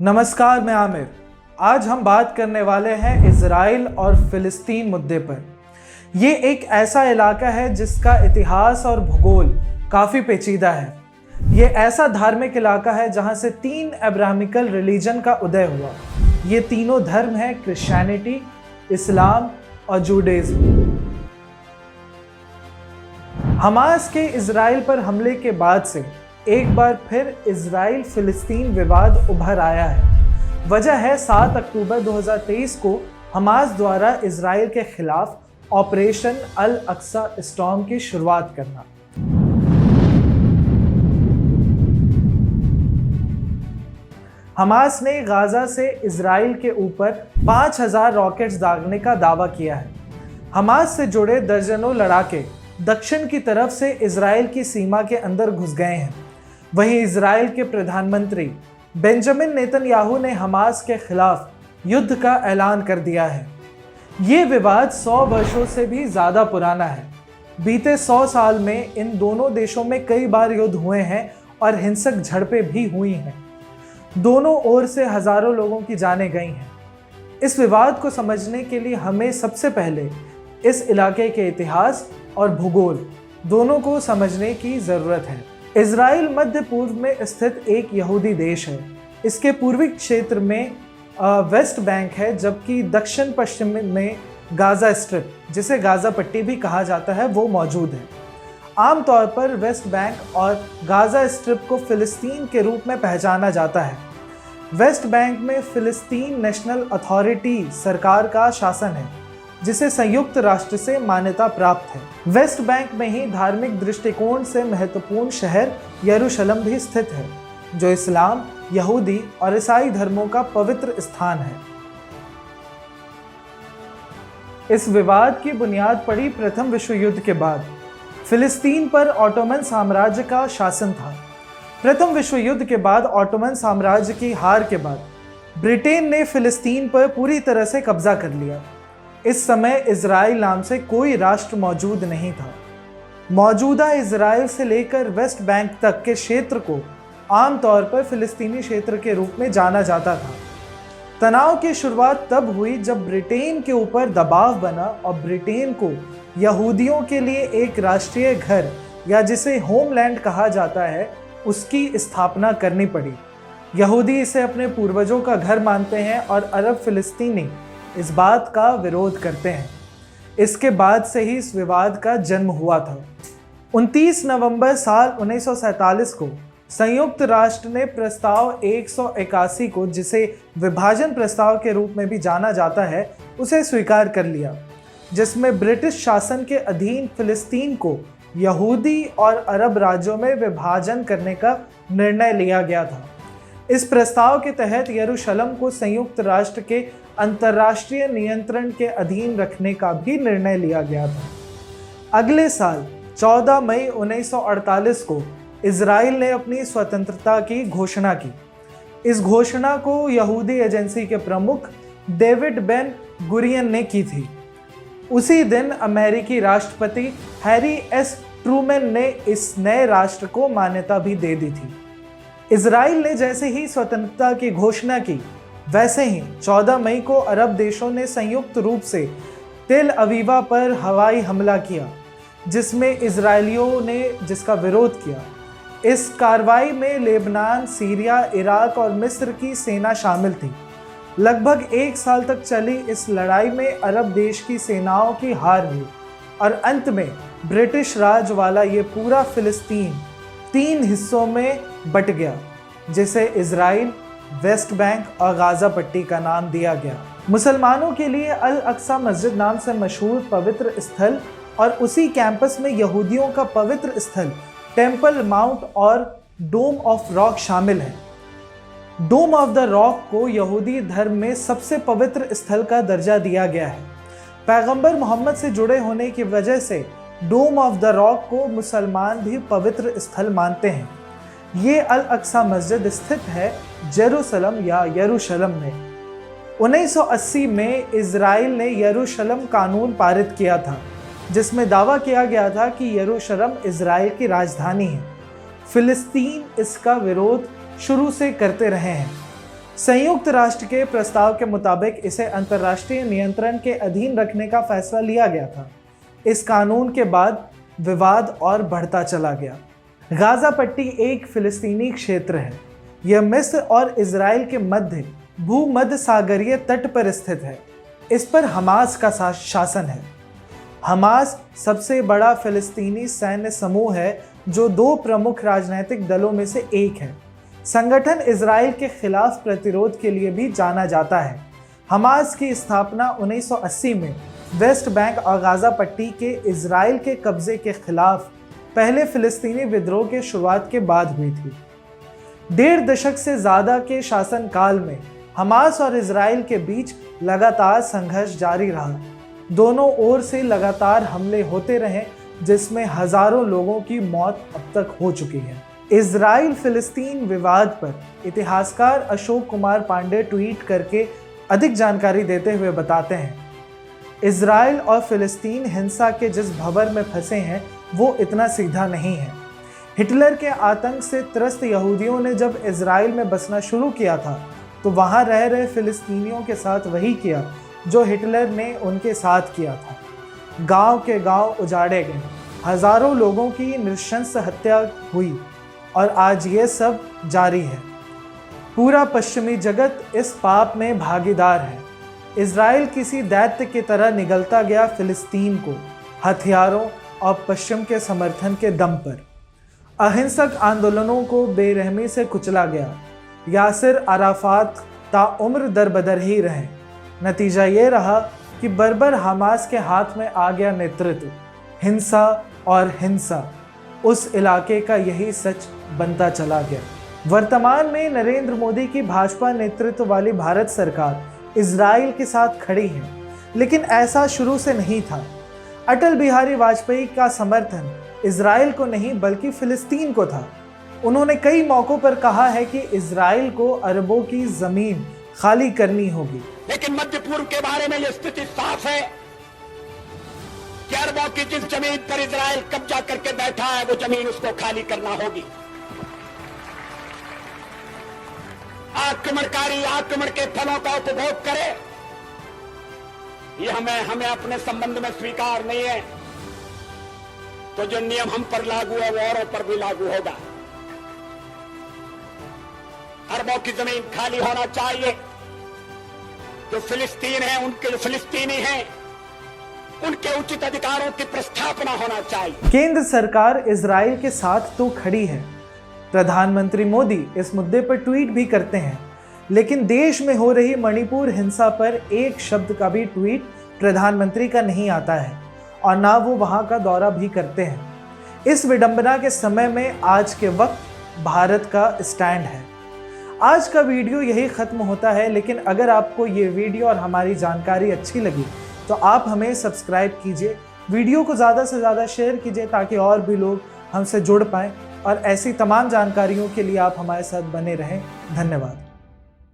नमस्कार, मैं आमिर। आज हम बात करने वाले हैं इज़राइल और फ़िलिस्तीन मुद्दे पर। ये एक ऐसा इलाका है जिसका इतिहास और भूगोल काफ़ी पेचीदा है। ये ऐसा धार्मिक इलाका है जहाँ से 3 अब्राहमिकल रिलीजन का उदय हुआ। ये तीनों धर्म हैं क्रिश्चियनिटी, इस्लाम और जूडाइज्म। हमास के इज़राइल पर हमले के बाद से एक बार फिर इज़राइल फ़िलिस्तीन विवाद उभर आया है। वजह है 7 अक्टूबर 2023 को हमास द्वारा इज़राइल के खिलाफ ऑपरेशन अल अक्सा स्टॉर्म की शुरुआत करना। हमास ने गाज़ा से इज़राइल के ऊपर 5000 रॉकेट्स दागने का दावा किया है। हमास से जुड़े दर्जनों लड़ाके दक्षिण की तरफ से इज़राइल की सीमा के अंदर घुस गए हैं। वहीं इज़राइल के प्रधानमंत्री बेंजामिन नेतन्याहू ने हमास के खिलाफ युद्ध का ऐलान कर दिया है। ये विवाद 100 वर्षों से भी ज़्यादा पुराना है। बीते 100 साल में इन दोनों देशों में कई बार युद्ध हुए हैं और हिंसक झड़पें भी हुई हैं। दोनों ओर से हज़ारों लोगों की जानें गई हैं। इस विवाद को समझने के लिए हमें सबसे पहले इस इलाके के इतिहास और भूगोल दोनों को समझने की ज़रूरत है। इज़राइल मध्य पूर्व में स्थित एक यहूदी देश है। इसके पूर्वी क्षेत्र में वेस्ट बैंक है, जबकि दक्षिण पश्चिम में गाज़ा स्ट्रिप, जिसे गाज़ा पट्टी भी कहा जाता है, वो मौजूद है। आमतौर पर वेस्ट बैंक और गाज़ा स्ट्रिप को फ़िलिस्तीन के रूप में पहचाना जाता है। वेस्ट बैंक में फ़िलिस्तीन नेशनल अथॉरिटी सरकार का शासन है, जिसे संयुक्त राष्ट्र से मान्यता प्राप्त है। वेस्ट बैंक में ही धार्मिक दृष्टिकोण से महत्वपूर्ण शहर यरूशलेम भी स्थित है, जो इस्लाम, यहूदी और ईसाई धर्मों का पवित्र स्थान है। इस विवाद की बुनियाद पड़ी प्रथम विश्व युद्ध के बाद। फिलिस्तीन पर ऑटोमन साम्राज्य का शासन था। प्रथम विश्व युद्ध के बाद ऑटोमन साम्राज्य की हार के बाद ब्रिटेन ने फिलिस्तीन पर पूरी तरह से कब्जा कर लिया। इस समय इज़राइल नाम से कोई राष्ट्र मौजूद नहीं था। मौजूदा इज़राइल से लेकर वेस्ट बैंक तक के क्षेत्र को आमतौर पर फ़िलिस्तीनी क्षेत्र के रूप में जाना जाता था। तनाव की शुरुआत तब हुई जब ब्रिटेन के ऊपर दबाव बना और ब्रिटेन को यहूदियों के लिए एक राष्ट्रीय घर, या जिसे होमलैंड कहा जाता है, उसकी स्थापना करनी पड़ी। यहूदी इसे अपने पूर्वजों का घर मानते हैं और अरब फ़िलिस्तीनी इस बात का विरोध करते हैं। इसके बाद से ही इस विवाद का जन्म हुआ था। 29 नवंबर साल 1947 को संयुक्त राष्ट्र ने प्रस्ताव 181 को, जिसे विभाजन प्रस्ताव के रूप में भी जाना जाता है, उसे स्वीकार कर लिया, जिसमें ब्रिटिश शासन के अधीन फिलिस्तीन को यहूदी और अरब राज्यों में विभाजन करने का निर्णय लिया गया था। इस प्रस्ताव के तहत यरूशलेम को संयुक्त राष्ट्र के अंतर्राष्ट्रीय नियंत्रण के अधीन रखने का भी निर्णय लिया गया था। अगले साल 14 मई 1948 को इज़राइल ने अपनी स्वतंत्रता की घोषणा की। इस घोषणा को यहूदी एजेंसी के प्रमुख डेविड बेन गुरियन ने की थी। उसी दिन अमेरिकी राष्ट्रपति हैरी एस ट्रूमैन ने इस नए राष्ट्र को मान्यता भी दे दी थी। इज़राइल ने जैसे ही स्वतंत्रता की घोषणा की, वैसे ही 14 मई को अरब देशों ने संयुक्त रूप से तेल अवीवा पर हवाई हमला किया, जिसमें इज़राइलियों ने जिसका विरोध किया। इस कार्रवाई में लेबनान, सीरिया, इराक और मिस्र की सेना शामिल थी। लगभग 1 साल तक चली इस लड़ाई में अरब देश की सेनाओं की हार हुई और अंत में ब्रिटिश राज वाला ये पूरा फिलिस्तीन 3 हिस्सों में बट गया, जिसे इज़राइल, वेस्ट बैंक और गाज़ा पट्टी का नाम दिया गया। मुसलमानों के लिए अल अक्सा मस्जिद नाम से मशहूर पवित्र स्थल और उसी कैंपस में यहूदियों का पवित्र स्थल टेम्पल माउंट और डोम ऑफ रॉक शामिल है। डोम ऑफ द रॉक को यहूदी धर्म में सबसे पवित्र स्थल का दर्जा दिया गया है। पैगंबर मोहम्मद से जुड़े होने की वजह से डोम ऑफ द रॉक को मुसलमान भी पवित्र स्थल मानते हैं। ये अल अक्सा मस्जिद स्थित है जेरूसलम या यरूशलेम में। 1980 में इज़राइल ने यरूशलेम कानून पारित किया था, जिसमें दावा किया गया था कि यरूशलेम इज़राइल की राजधानी है। फिलिस्तीन इसका विरोध शुरू से करते रहे हैं। संयुक्त राष्ट्र के प्रस्ताव के मुताबिक इसे अंतर्राष्ट्रीय नियंत्रण के अधीन रखने का फैसला लिया गया था। इस कानून के बाद विवाद और बढ़ता चला गया। गाजा पट्टी एक फिलिस्तीनी क्षेत्र है। यह मिस्र और इजराइल के मध्य भूमध्य सागरीय तट पर स्थित है। इस पर हमास का शासन है। हमास सबसे बड़ा फिलिस्तीनी सैन्य समूह है जो दो प्रमुख राजनीतिक दलों में से एक है। संगठन इजराइल के खिलाफ प्रतिरोध के लिए भी जाना जाता है। हमास की स्थापना 1980 में वेस्ट बैंक और गाजा पट्टी के इजराइल के कब्जे के खिलाफ पहले फिलिस्तीनी विद्रोह के शुरुआत के बाद हुई थी। 1.5 दशक से ज़्यादा के शासनकाल में हमास और इजराइल के बीच लगातार संघर्ष जारी रहा। दोनों ओर से लगातार हमले होते रहे, जिसमें हजारों लोगों की मौत अब तक हो चुकी है। इजराइल फिलिस्तीन विवाद पर इतिहासकार अशोक कुमार पांडे ट्वीट करके अधिक जानकारी देते हुए बताते हैं, इजराइल और फिलिस्तीन हिंसा के जिस भंवर में फंसे हैं वो इतना सीधा नहीं है। हिटलर के आतंक से त्रस्त यहूदियों ने जब इजराइल में बसना शुरू किया था तो वहाँ रह रहे फिलिस्तीनियों के साथ वही किया जो हिटलर ने उनके साथ किया था। गांव के गांव उजाड़े गए, हजारों लोगों की नृशंस हत्या हुई और आज ये सब जारी है। पूरा पश्चिमी जगत इस पाप में भागीदार है। इजराइल किसी दैत्य की तरह निगलता गया फिलिस्तीन को हथियारों और पश्चिम के समर्थन के दम पर। अहिंसक आंदोलनों को बेरहमी से कुचला गया। यासिर अराफात ताउम्र दरबदर ही रहे। नतीजा ये रहा कि बर्बर हमास के हाथ में आ गया नेतृत्व। हिंसा और हिंसा, उस इलाके का यही सच बनता चला गया। वर्तमान में नरेंद्र मोदी की भाजपा नेतृत्व वाली भारत सरकार इजराइल के साथ खड़ी है, लेकिन ऐसा शुरू से नहीं था। अटल बिहारी वाजपेयी का समर्थन इजराइल को नहीं बल्कि फिलिस्तीन को था। उन्होंने कई मौकों पर कहा है कि इजराइल को अरबों की जमीन खाली करनी होगी, लेकिन मध्य पूर्व के बारे में यह स्थिति साफ है कि अरबों की जिस जमीन पर इजराइल कब्जा करके बैठा है वो जमीन उसको खाली करना होगी। आक्रमणकारी आक्रमण के फलों का उपभोग करे, ये हमें अपने संबंध में स्वीकार नहीं है। तो जो नियम हम पर लागू है वो औरों पर भी लागू होगा। अरबों की जमीन खाली होना चाहिए। जो फिलिस्तीन है, उनके जो फिलिस्तीनी हैं, उनके उचित अधिकारों की प्रस्थापना होना चाहिए। केंद्र सरकार इजराइल के साथ तो खड़ी है। प्रधानमंत्री मोदी इस मुद्दे पर ट्वीट भी करते हैं, लेकिन देश में हो रही मणिपुर हिंसा पर एक शब्द का भी ट्वीट प्रधानमंत्री का नहीं आता है और ना वो वहां का दौरा भी करते हैं। इस विडंबना के समय में आज के वक्त भारत का स्टैंड है। आज का वीडियो यही खत्म होता है, लेकिन अगर आपको ये वीडियो और हमारी जानकारी अच्छी लगी तो आप हमें सब्सक्राइब कीजिए, वीडियो को ज़्यादा से ज़्यादा शेयर कीजिए ताकि और भी लोग हमसे जुड़ पाएँ और ऐसी तमाम जानकारियों के लिए आप हमारे साथ बने रहें। धन्यवाद।